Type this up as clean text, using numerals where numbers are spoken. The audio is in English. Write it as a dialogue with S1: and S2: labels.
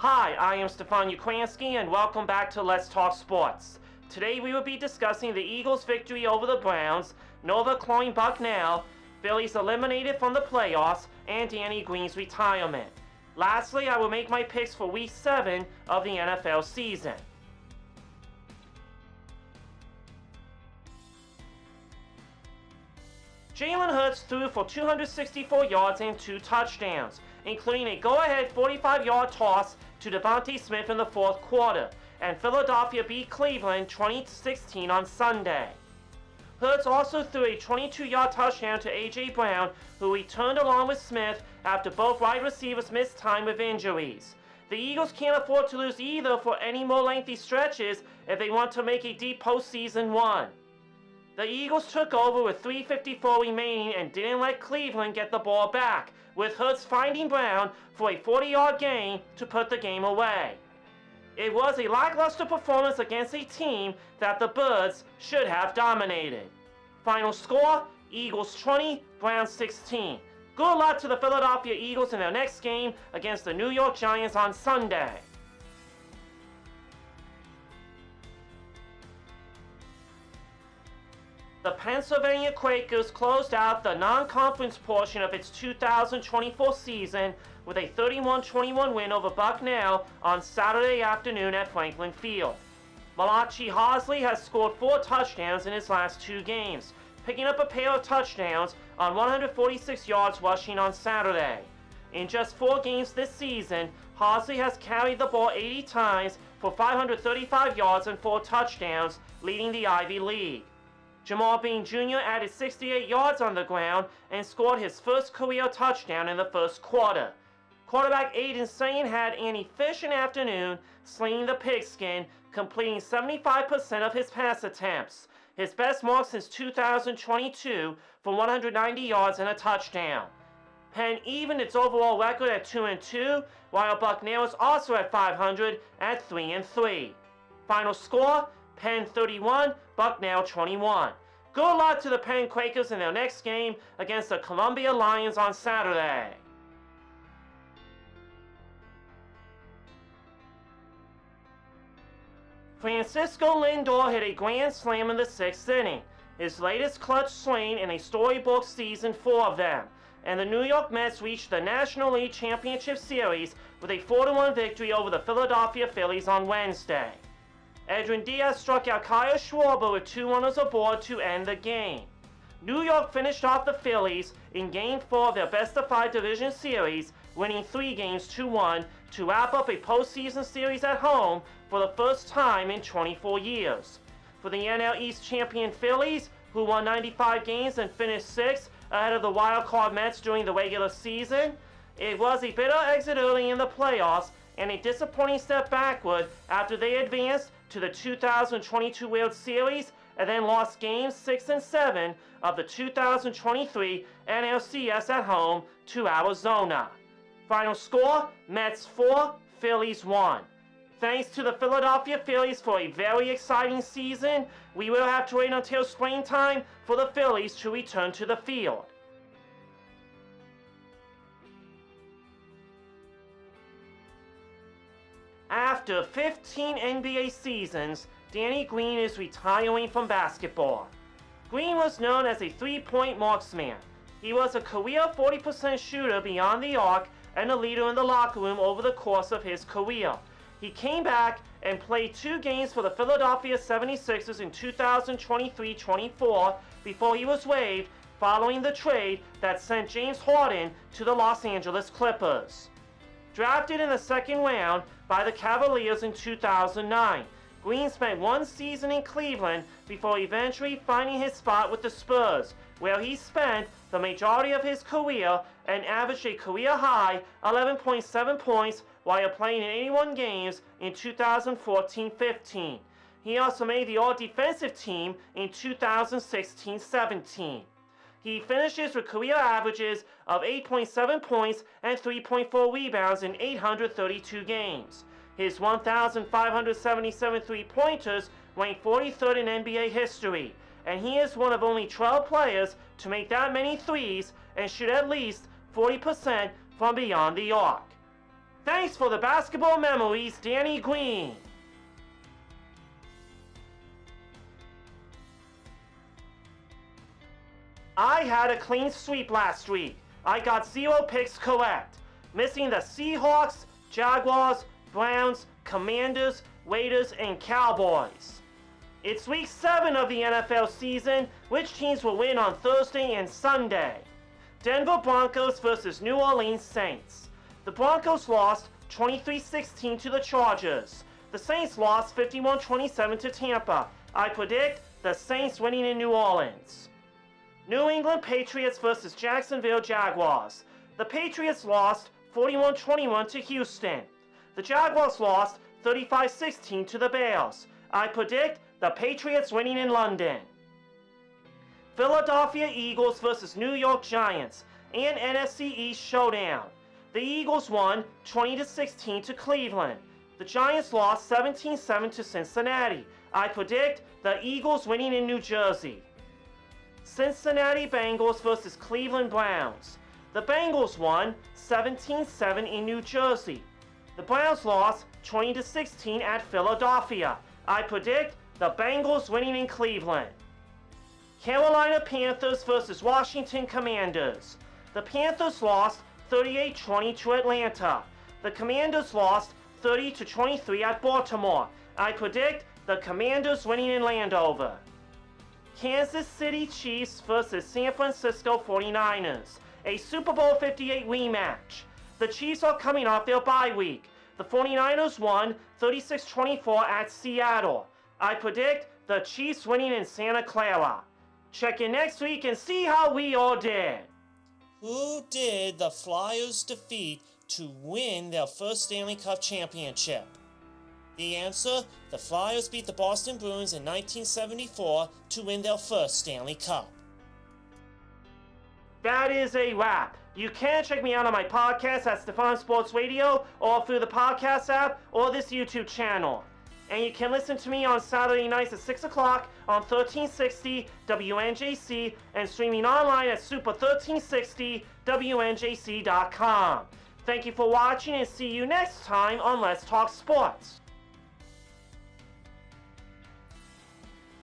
S1: Hi, I am Stefan Ukransky and welcome back to Let's Talk Sports. Today we will be discussing the Eagles' victory over the Browns, Nova Cloying Bucknell, Phillies eliminated from the playoffs, and Danny Green's retirement. Lastly, I will make my picks for Week 7 of the NFL season. Jalen Hurts threw for 264 yards and 2 touchdowns, including a go-ahead 45-yard toss to Devontae Smith in the fourth quarter, and Philadelphia beat Cleveland 20-16 on Sunday. Hurts also threw a 22-yard touchdown to A.J. Brown, who returned along with Smith after both wide receivers missed time with injuries. The Eagles can't afford to lose either for any more lengthy stretches if they want to make a deep postseason run. The Eagles took over with 3:54 remaining and didn't let Cleveland get the ball back, with Hurts finding Brown for a 40-yard gain to put the game away. It was a lackluster performance against a team that the Birds should have dominated. Final score, Eagles 20, Browns 16. Good luck to the Philadelphia Eagles in their next game against the New York Giants on Sunday. The Pennsylvania Quakers closed out the non-conference portion of its 2024 season with a 31-21 win over Bucknell on Saturday afternoon at Franklin Field. Malachi Harsley has scored 4 touchdowns in his last 2 games, picking up a pair of touchdowns on 146 yards rushing on Saturday. In just 4 games this season, Harsley has carried the ball 80 times for 535 yards and 4 touchdowns, leading the Ivy League. Jamal Bean Jr. added 68 yards on the ground and scored his first career touchdown in the first quarter. Quarterback Aiden Sane had an efficient afternoon, slinging the pigskin, completing 75% of his pass attempts, his best mark since 2022 for 190 yards and a touchdown. Penn evened its overall record at 2-2, while Bucknell is also at 500 at 3-3. Final score, Penn 31, Bucknell 21. Good luck to the Penn Quakers in their next game against the Columbia Lions on Saturday. Francisco Lindor hit a grand slam in the 6th inning, his latest clutch swing in a storybook season 4 of them, and the New York Mets reached the National League Championship Series with a 4-1 victory over the Philadelphia Phillies on Wednesday. Edwin Diaz struck out Kyle Schwarber with 2 runners aboard to end the game. New York finished off the Phillies in Game 4 of their best-of-5 division series, winning 3 games 2-1 to wrap up a postseason series at home for the first time in 24 years. For the NL East champion Phillies, who won 95 games and finished 6th ahead of the wild-card Mets during the regular season, it was a bitter exit early in the playoffs and a disappointing step backward after they advanced to the 2022 World Series and then lost games 6 and 7 of the 2023 NLCS at home to Arizona. Final score, Mets 4, Phillies 1. Thanks to the Philadelphia Phillies for a very exciting season. We will have to wait until springtime for the Phillies to return to the field. After 15 NBA seasons, Danny Green is retiring from basketball. Green was known as a 3-point marksman. He was a career 40% shooter beyond the arc and a leader in the locker room over the course of his career. He came back and played 2 games for the Philadelphia 76ers in 2023-24 before he was waived following the trade that sent James Harden to the Los Angeles Clippers. Drafted in the 2nd round by the Cavaliers in 2009, Green spent 1 season in Cleveland before eventually finding his spot with the Spurs, where he spent the majority of his career and averaged a career-high 11.7 points while playing in 81 games in 2014-15. He also made the All-Defensive Team in 2016-17. He finishes with career averages of 8.7 points and 3.4 rebounds in 832 games. His 1,577 three-pointers rank 43rd in NBA history, and he is one of only 12 players to make that many threes and shoot at least 40% from beyond the arc. Thanks for the basketball memories, Danny Green. I had a clean sweep last week. I got 0 picks correct, missing the Seahawks, Jaguars, Browns, Commanders, Raiders, and Cowboys. It's week 7 of the NFL season. Which teams will win on Thursday and Sunday? Denver Broncos versus New Orleans Saints. The Broncos lost 23-16 to the Chargers. The Saints lost 51-27 to Tampa. I predict the Saints winning in New Orleans. New England Patriots versus Jacksonville Jaguars. The Patriots lost 41-21 to Houston. The Jaguars lost 35-16 to the Bears. I predict the Patriots winning in London. Philadelphia Eagles versus New York Giants, an NFC East showdown. The Eagles won 20-16 to Cleveland. The Giants lost 17-7 to Cincinnati. I predict the Eagles winning in New Jersey. Cincinnati Bengals versus Cleveland Browns. The Bengals won 17-7 in New Jersey. The Browns lost 20-16 at Philadelphia. I predict the Bengals winning in Cleveland. Carolina Panthers versus Washington Commanders. The Panthers lost 38-20 to Atlanta. The Commanders lost 30-23 at Baltimore. I predict the Commanders winning in Landover. Kansas City Chiefs versus San Francisco 49ers, a Super Bowl 58 rematch. The Chiefs are coming off their bye week. The 49ers won 36-24 at Seattle. I predict the Chiefs winning in Santa Clara. Check in next week and see how we all did. Who did the Flyers defeat to win their first Stanley Cup championship? The answer, the Flyers beat the Boston Bruins in 1974 to win their first Stanley Cup. That is a wrap. You can check me out on my podcast at Stefan Sports Radio or through the podcast app or this YouTube channel. And you can listen to me on Saturday nights at 6 o'clock on 1360 WNJC and streaming online at super1360WNJC.com. Thank you for watching and see you next time on Let's Talk Sports.